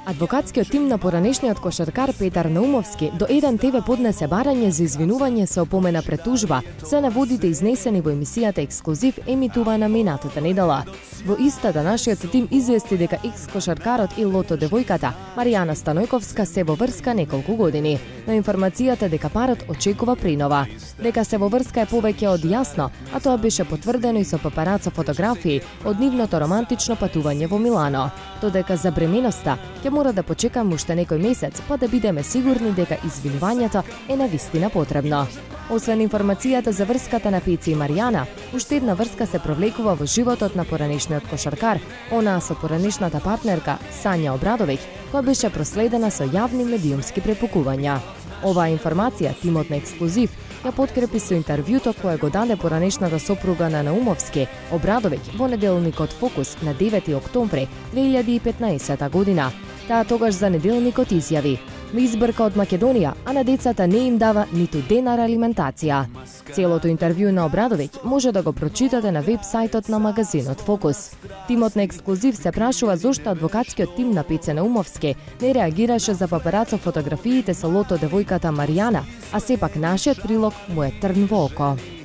Адвокатскиот тим на поранешниот кошаркар Петар Наумовски до еден ТВ поднесе барање за извинување со опомена пред тужба за наводите изнесени во емисијата Ексклузив емитувана минатата недела. Во истата нашиот тим извести дека екс-кошаркарот и лото девојката Маријана Станојковска се во врска неколку години, но информацијата дека парот очекува принова. Дека се во врска е повеќе од јасно, а тоа беше потврдено и со папарацо фотографии од нивното романтично патување во Милано. Додека за бременоста ќе мора да почекаме уште некој месец, па да бидеме сигурни дека извинувањето е навистина потребно. Освен информацијата за врската на Пеци и Маријана, уште една врска се провлекува во животот на поранешниот кошаркар, онаа со поранешната партнерка Сања Обрадовиќ, која беше проследена со јавни медиумски препукувања. Оваа информација тимот на Ексклузив ја подкрепи со интервјуто кое го даде поранешната сопруга на Наумовски, Обрадовиќ, во неделникот Фокус на 9 октомври 2015 година. Таа тогаш за неделникот изјави: "Ме избрка од Македонија, а на децата не им дава ниту денар алиментација." Целото интервју на Обрадовиќ може да го прочитате на веб-сајтот на магазинот Фокус. Тимот на Ексклузив се прашува зошто адвокатскиот тим на Пеце Наумовски не реагираше за папарацо фотографиите со лото девојката Маријана, а сепак нашиот прилог му е трн во око.